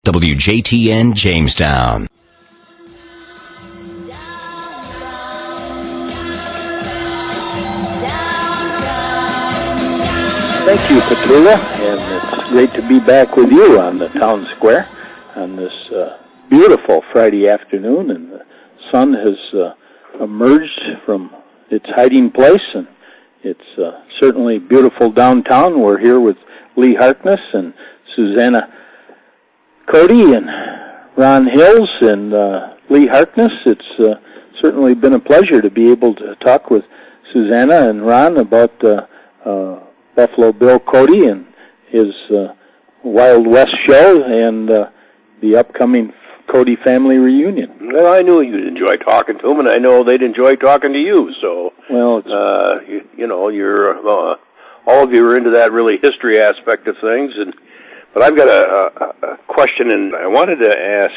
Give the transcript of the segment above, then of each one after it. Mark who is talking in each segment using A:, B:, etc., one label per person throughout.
A: WJTN Jamestown.
B: Thank you, Petula, and it's great to be back with you on the town square on this beautiful Friday afternoon, and the sun has emerged from its hiding place, and it's certainly beautiful downtown. We're here with Lee Harkness and Suzanna Cody and Ron Hills and Lee Harkness. It's certainly been a pleasure to be able to talk with Suzanna and Ron about Buffalo Bill Cody and his Wild West show and the upcoming Cody Family Reunion.
C: Well, I knew you'd enjoy talking to them, and I know they'd enjoy talking to you. So,
B: well,
C: you're all of you are into that really history aspect of things. But I've got a question, and I wanted to ask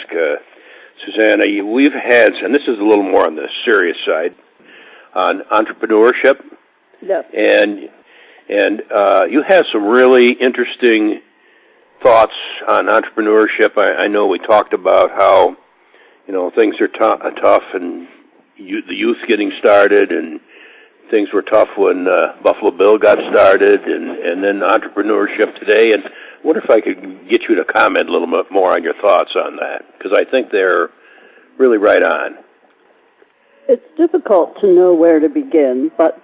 C: Suzanna. We've had, and this is a little more on the serious side, on entrepreneurship.
D: Yes.
C: And you have some really interesting thoughts on entrepreneurship. I know we talked about how, things are tough and the youth getting started, and things were tough when Buffalo Bill got started, and then entrepreneurship today. And I wonder if I could get you to comment a little bit more on your thoughts on that, because I think they're really right on.
D: It's difficult to know where to begin, but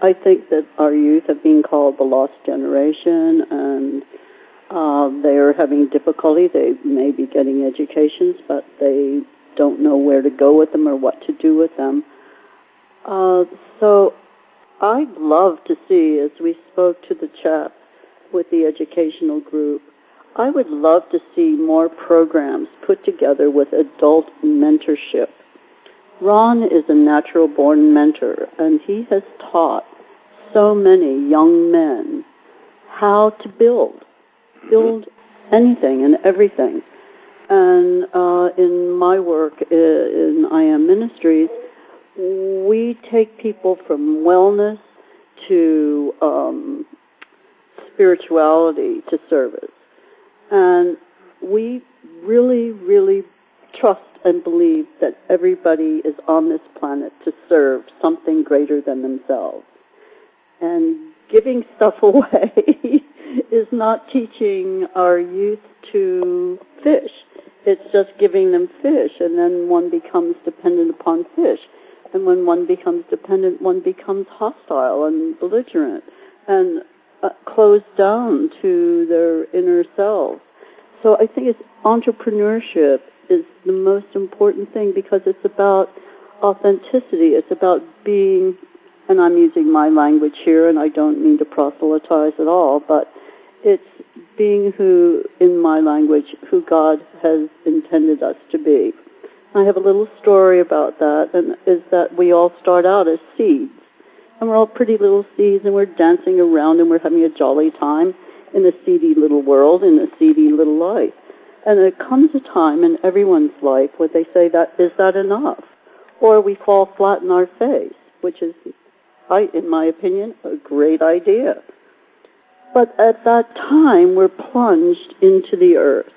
D: I think that our youth have been called the lost generation, and they are having difficulty. They may be getting educations, but they don't know where to go with them or what to do with them. So I'd love to see, as we spoke to the chap with the educational group, I would love to see more programs put together with adult mentorship. Ron is a natural-born mentor, and he has taught so many young men how to build anything and everything. And in my work in I Am Ministries, we take people from wellness to spirituality to service. And we really, really trust and believe that everybody is on this planet to serve something greater than themselves. And giving stuff away is not teaching our youth to fish. It's just giving them fish, and then one becomes dependent upon fish. And when one becomes dependent, one becomes hostile and belligerent and closed down to their inner selves. So I think entrepreneurship is the most important thing, because it's about authenticity. It's about being, and I'm using my language here, and I don't mean to proselytize at all, but it's being who, in my language, who God has intended us to be. I have a little story about that, and is that we all start out as seeds. And we're all pretty little seeds, and we're dancing around, and we're having a jolly time in a seedy little world, in a seedy little life. And there comes a time in everyone's life where they say, is that enough? Or we fall flat in our face, which is, in my opinion, a great idea. But at that time, we're plunged into the earth,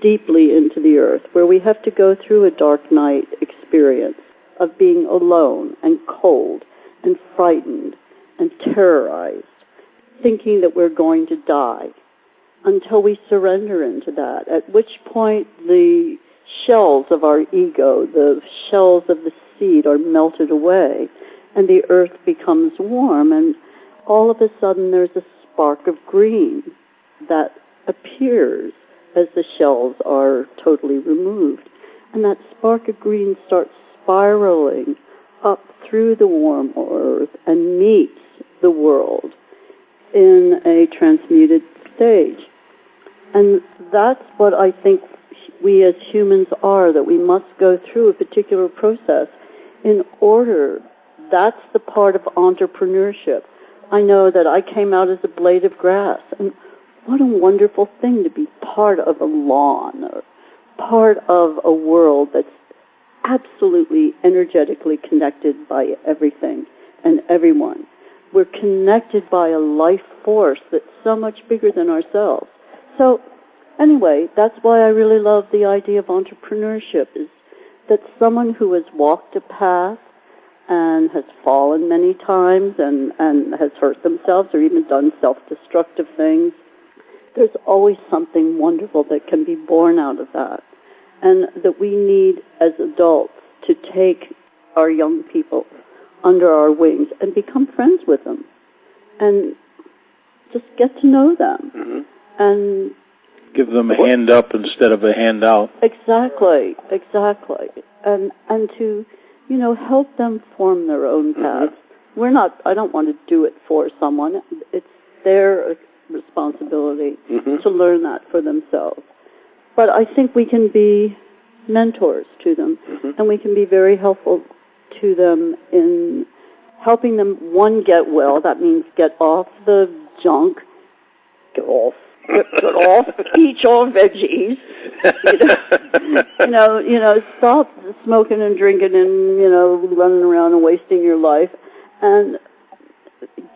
D: deeply into the earth, where we have to go through a dark night experience of being alone and cold and frightened and terrorized, thinking that we're going to die, until we surrender into that, at which point the shells of our ego, the shells of the seed, are melted away, and the earth becomes warm, and all of a sudden there's a spark of green that appears as the shells are totally removed. And that spark of green starts spiraling up through the warm earth and meets the world in a transmuted stage. And that's what I think we as humans are, that we must go through a particular process in order. That's the part of entrepreneurship. I know that I came out as a blade of grass, and what a wonderful thing to be part of a lawn, or part of a world that's absolutely energetically connected by everything and everyone. We're connected by a life force that's so much bigger than ourselves. So anyway, that's why I really love the idea of entrepreneurship, is that someone who has walked a path and has fallen many times and has hurt themselves or even done self-destructive things, there's always something wonderful that can be born out of that. And that we need, as adults, to take our young people under our wings and become friends with them and just get to know them.
C: Mm-hmm.
D: And
B: give them a hand up instead of a handout.
D: Exactly. And to, help them form their own paths. Mm-hmm. I don't want to do it for someone. It's their responsibility to learn that for themselves. But I think we can be mentors to them, and we can be very helpful to them in helping them, one, get well. That means get off the junk, get off, eat your veggies, stop smoking and drinking and, running around and wasting your life, and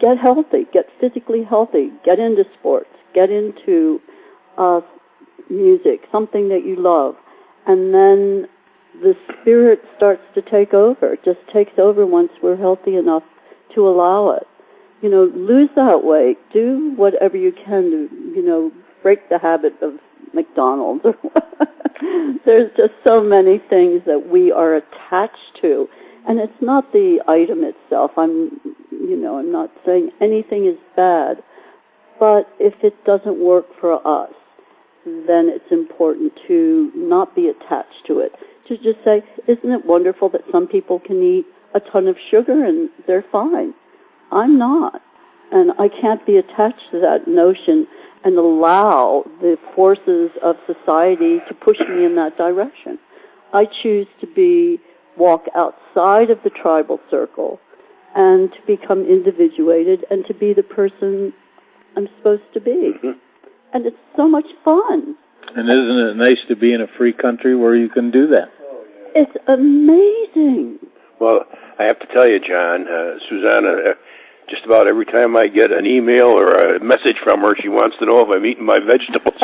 D: get healthy, get physically healthy, get into sports, get into music, something that you love, and then the spirit starts to take over. It just takes over once we're healthy enough to allow it. Lose that weight, do whatever you can to, break the habit of McDonald's. There's just so many things that we are attached to, and it's not the item itself. I'm not saying anything is bad, but if it doesn't work for us, then it's important to not be attached to it. To just say, isn't it wonderful that some people can eat a ton of sugar and they're fine? I'm not. And I can't be attached to that notion and allow the forces of society to push me in that direction. I choose to walk outside of the tribal circle and to become individuated and to be the person I'm supposed to be. And it's so much fun.
B: And isn't it nice to be in a free country where you can do that?
D: It's amazing.
C: Well, I have to tell you, John, Suzanna, just about every time I get an email or a message from her, she wants to know if I'm eating my vegetables.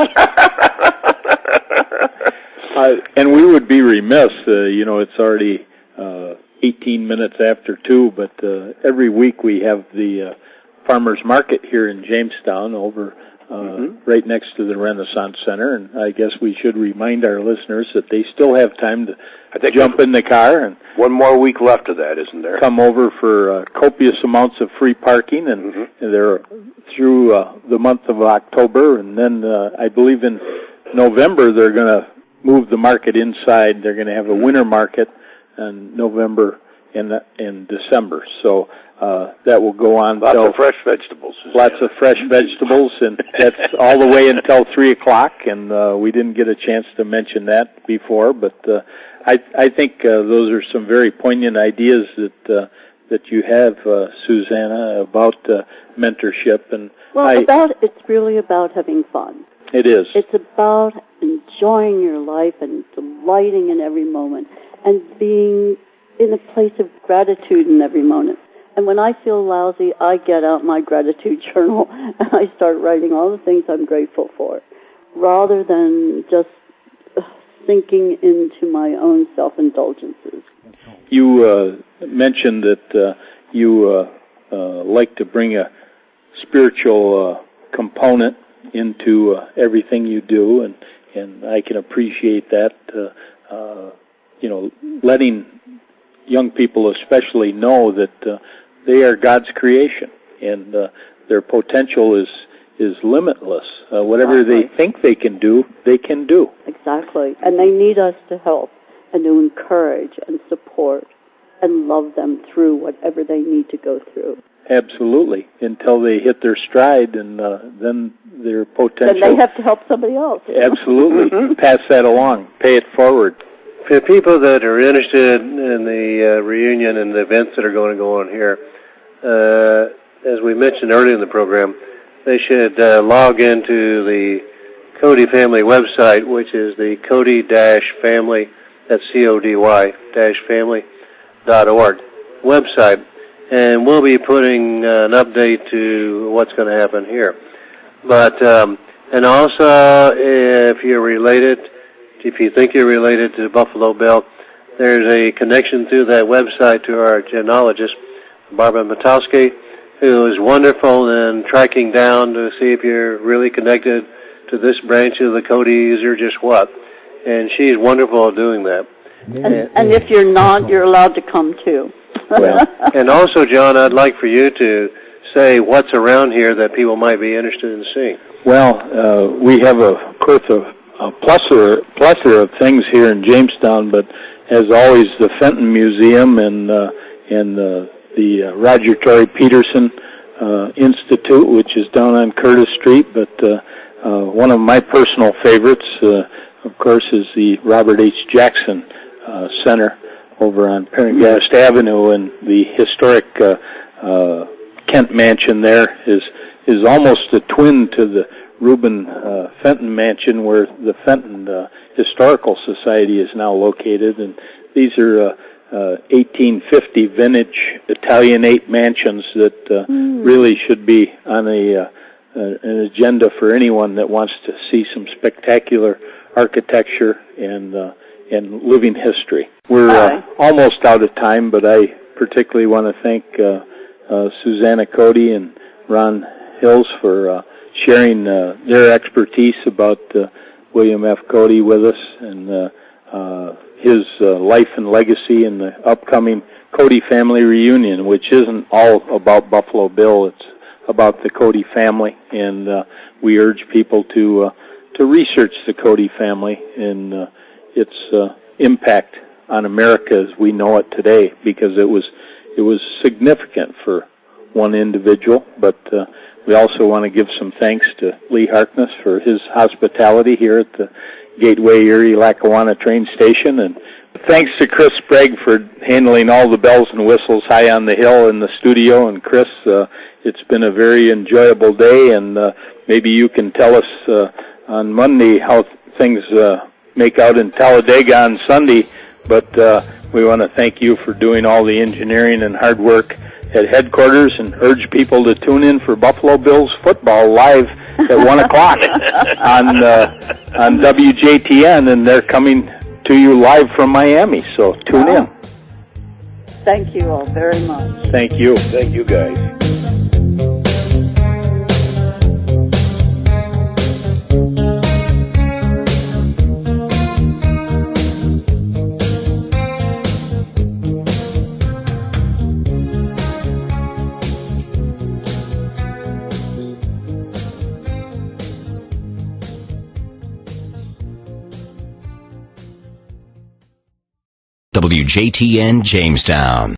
B: And we would be remiss, it's already 18 minutes after 2, but every week we have the farmers market here in Jamestown over right next to the Renaissance Center, and I guess we should remind our listeners that they still have time to jump in the car. And
C: one more week left of that, isn't there?
B: Come over for copious amounts of free parking, and they're through the month of October, and then I believe in November they're going to move the market inside. They're going to have a winter market in November and December. So that will go on.
C: Lots of fresh vegetables.
B: Lots of fresh vegetables, and that's all the way until 3 o'clock, and we didn't get a chance to mention that before, but I think those are some very poignant ideas that you have, Suzanna, about mentorship. And
D: it's really about having fun.
B: It is.
D: It's about enjoying your life and delighting in every moment and being in a place of gratitude in every moment. And when I feel lousy, I get out my gratitude journal and I start writing all the things I'm grateful for, rather than just sinking into my own self-indulgences.
B: You mentioned that you like to bring a spiritual component into everything you do, and I can appreciate that. Letting young people especially know that they are God's creation, and their potential is limitless. Whatever they think they can do, they can do.
D: Exactly. And they need us to help and to encourage and support and love them through whatever they need to go through.
B: Absolutely. Until they hit their stride, and then their potential...
D: Then they have to help somebody else.
B: Absolutely. Pass that along. Pay it forward.
A: For people that are interested in the reunion and the events that are going to go on here, as we mentioned earlier in the program, they should log into the Cody Family website, which is the Cody-Family, that's CODY-family.org website, and we'll be putting an update to what's going to happen here. But And also, if you think you're related to Buffalo Bill, there's a connection through that website to our genealogist, Barbara Matowski, who is wonderful in tracking down to see if you're really connected to this branch of the Codys or just what. And she's wonderful at doing that.
D: And if you're not, you're allowed to come too.
A: Well, and also, John, I'd like for you to say what's around here that people might be interested in seeing.
B: Well, we have, of course, a plethora of things here in Jamestown, but as always, the Fenton Museum and the Roger Torrey Peterson Institute, which is down on Curtis Street. But one of my personal favorites, of course, is the Robert H. Jackson Center over on Pendergast Avenue, and the historic Kent Mansion there is almost a twin to the Reuben Fenton Mansion, where the Fenton Historical Society is now located. And these are 1850 vintage Italianate mansions that really should be on an agenda for anyone that wants to see some spectacular architecture and living history. We're almost out of time, but I particularly want to thank Suzanna Cody and Ron Hills for sharing their expertise about William F. Cody with us and his life and legacy in the upcoming Cody Family Reunion, which isn't all about Buffalo Bill. It's about the Cody family, and we urge people to research the Cody family and its impact on America as we know it today, because it was significant for one individual. But we also want to give some thanks to Lee Harkness for his hospitality here at the Gateway Erie-Lackawanna train station, and thanks to Chris Sprague for handling all the bells and whistles high on the hill in the studio. And Chris, it's been a very enjoyable day, and maybe you can tell us on Monday how things make out in Talladega on Sunday, but we want to thank you for doing all the engineering and hard work at headquarters, and urge people to tune in for Buffalo Bills football live at 1 o'clock on WJTN, and they're coming to you live from Miami, so tune in.
D: Thank you all very much.
B: Thank you.
C: Thank you, guys.
E: WJTN Jamestown.